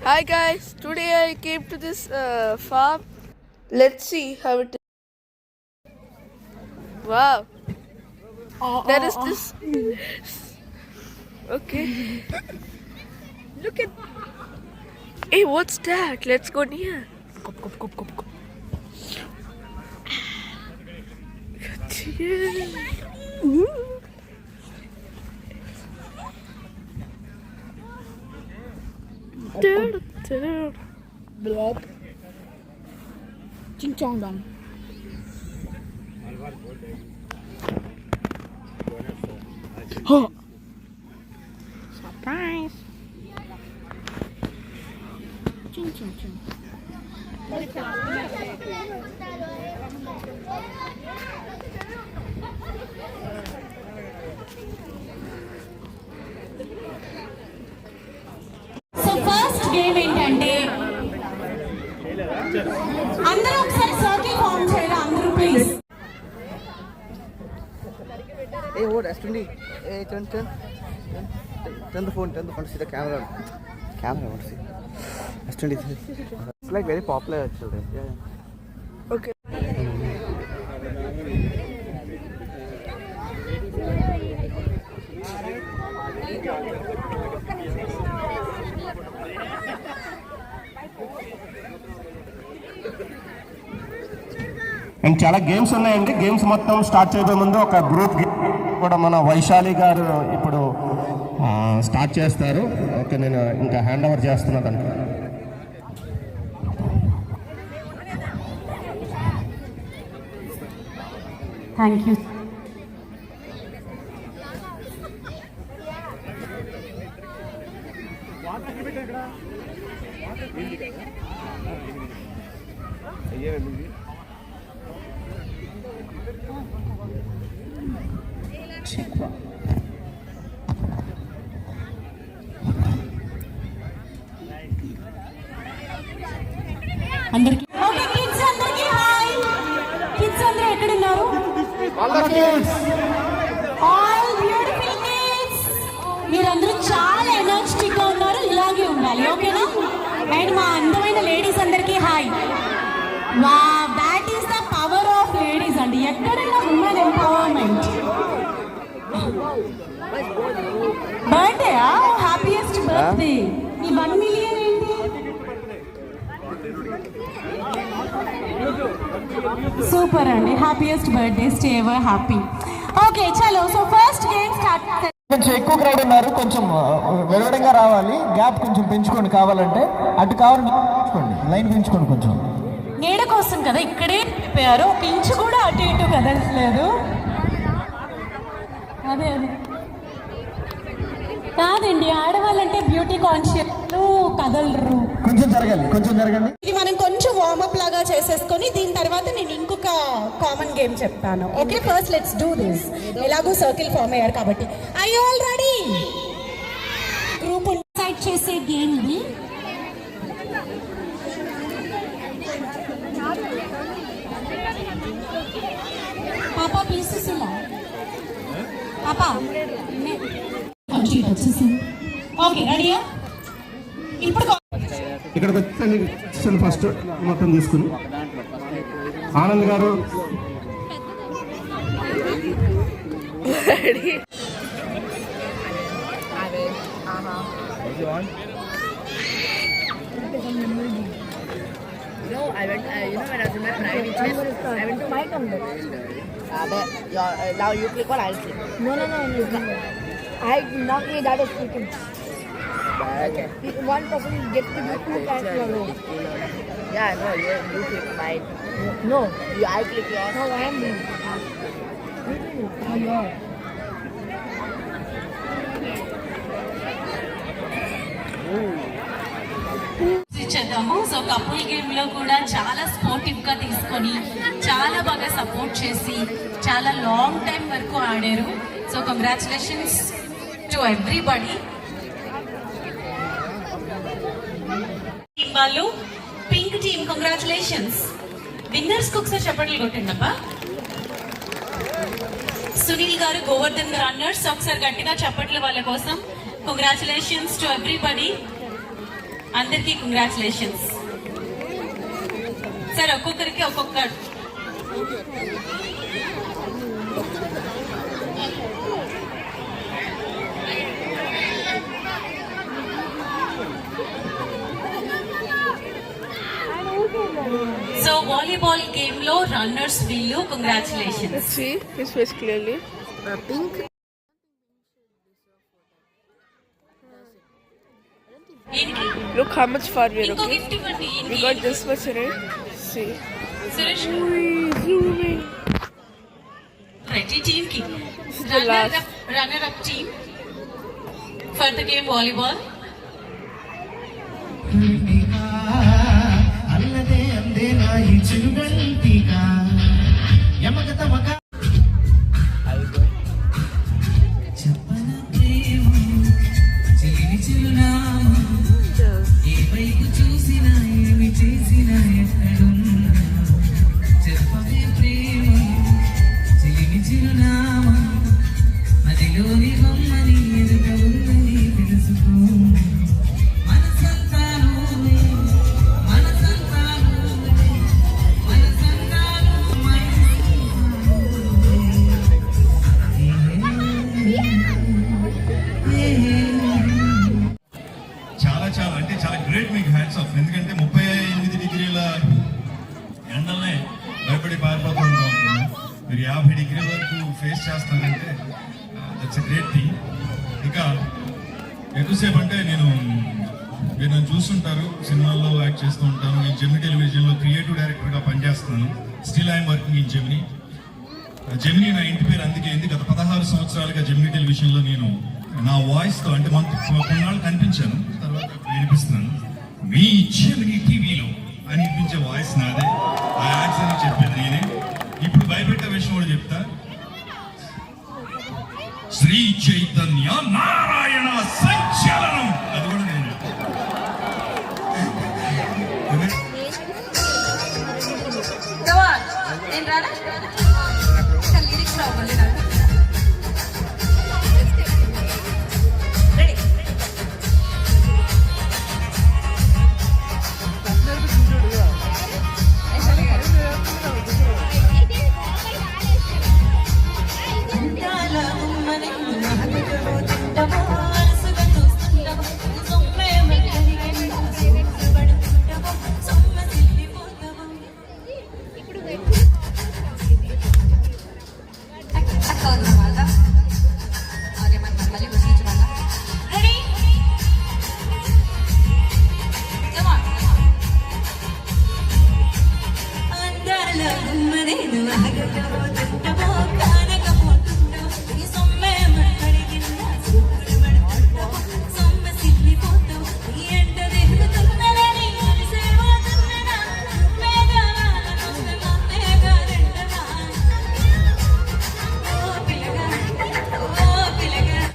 Hi guys, today I came to this farm. Let's see how it is. Wow, there is this. Okay. Look at. Hey, what's that? Let's go near. Come. Dude. Blob. Ching chong dong. Huh. Surprise. Ching ching ching. So first game ఏంటంటే అందరూ ఒకసారి circle form చేయాలి అందరూ please. Hey, what? S20. Hey, turn the phone. See the camera. What? See. S20. It's like very popular actually. Yeah. Okay. And చాలా games ఉన్నాయండి. Games మొత్తం start చేయబోయే ముందు ఒక గ్రూప్ కూడా మన వైశాలి గారు ఇప్పుడు స్టార్ట్ చేస్తారు. ఓకే, నేను ఇంకా హ్యాండ్ ఓవర్ చేస్తున్నాను దానికి. Thank you. అందరికి ఓకే కిడ్స్ అందరికి హాయ్. కిడ్స్ అందరూ ఎక్కడ ఉన్నారు? All beautiful kids. మీరందరూ చాలా ఎనర్జెటిక్ గా ఉన్నారు, ఇలాగే ఉండాలి ఓకేనా? అండ్ మా అందమైన లేడీస్ అందరికి hi. Wow, that is the power of ladies అండి. ఎక్కడైనా women empowerment. Birthday happiest birthday. ఈ 1 మిలియన్ ఏంటి? సూపర్ అండి, happiest birthday, stay ever happy. Okay చలో, సో ఫస్ట్ గేమ్ స్టార్ట్. కొంచెం ఎక్కువ క్రౌడ్ ఉన్నారు, కొంచెం వెలువడంగా రావాలి. గ్యాప్ కొంచెం పెంచుకోండి, కావాలంటే అటు కావాలి పెంచుకోండి, లైన్ పెంచుకోండి కొంచెం. నీడ కోసం కదా ఇక్కడే చెప్పారు, ఒక ఇంచు కూడా అటు ఇటు కదలట్లేదు. అదే కాదండి, ఆడవాళ్ళంటే బ్యూటీ కాన్షియస్ కదలరు. కొంచెం జరగండి. ఇది మనం కొంచెం వార్మప్ లాగా చేసేసుకొని దీని తర్వాత నేను ఇంకొక కామన్ గేమ్ చెప్తాను. Okay, first let's do this. ఎలాగో సర్కిల్ ఫామ్ అయ్యారు కాబట్టి. I all ready? Group decide చేసే గేమ్ ఇది. పాపా ప్లీజ్ సులా పాపా ఓకే రెడీయా? ఇప్పుడు ఇక్కడికి వచ్చి ఫస్ట్ మొత్తం తీసుకుని ఆనంద్ గారు I went, when I was in my private chess, I went to my number. But now you click or I'll click. No. I not me that is speaking. Okay. One person gets to do 2 times in a row. Yeah, no, you click mine. No. I click yours. No, I am doing. Oh, you are. చేద్దాము. So couple game లో కూడా చాలా sportive గా తీసుకొని చాలా బాగా support చేసి చాలా లాంగ్ టైం వరకు ఆడారు. So congratulations to everybody. వాళ్ళు పింక్ టీమ్ కంగ్రాచులేషన్స్. విన్నర్స్ కు ఒకసారి చప్పట్లు కొట్టిందప్ప. సునీల్ గారు, గోవర్ధన్ రన్నర్స్ ఒకసారి గట్టిగా చప్పట్లు వాళ్ళ కోసం. Congratulations to everybody. అందరికీ కంగ్రాచులేషన్స్. సరే ఒక్కొక్కరికి ఒక్కొక్క సో వాలీబాల్ గేమ్ లో రన్నర్స్ వీళ్ళు congratulations. Let's see his face clearly. Pink. ఈయనకి Look how much far we are. ఇంకో Okay, గిఫ్ట్ ఇవ్వండి. we got this much, right? See. Suresh Zooming. Right, ఈ టీమ్ కి the last. Runner up team for the game volleyball. అల్లదే అందే నా ఈ చిరుగంటిగా యమక తమక చెప్పన ప్రేమ చిలిని చిరునామా ఏ వైపు చూసినా ఏమి చేసినా ఎక్కడున్నా చెప్పవే ప్రేమ చిలిని చిరునామా మదిలోని బొమ్మని ఎదుట ఉందని తెలుసుకో చాలా అంటే చాలా గ్రేట్, మీకు హ్యాట్స్ ఆఫ్. ఎందుకంటే 38 డిగ్రీల ఎండల్నే భయపడి పారిపోతూ ఉంటాం. మీరు 50 డిగ్రీల వరకు ఫేస్ చేస్తానంటే దట్స్ ఎ గ్రేట్ థింగ్. ఇక ఎక్కువసేపు అంటే మీరు నన్ను చూస్తుంటారు, సినిమాల్లో యాక్ట్ చేస్తూ ఉంటాను. నేను జెమిని టెలివిజన్లో క్రియేటివ్ డైరెక్టర్గా పనిచేస్తున్నాను. Still I'm working in Gemini. Gemini నా ఇంటి పేరు అందుకే అయింది. గత 16 సంవత్సరాలుగా జెమిని టెలివిజన్లో నేను నా వాయిస్తో అంటే కొన్నాళ్ళు కనిపించాను, తర్వాత వినిపిస్తున్నాను. మీ జెమిని టీవీలో అని వినిపించే వాయిస్ నాదే, ఆ యాడ్స్ అని చెప్పేది నేనే. ఇప్పుడు భయపెట్టే విషయం కూడా చెప్తా. శ్రీ చైతన్య నారాయణ సంచలనం, అది కూడా నేను.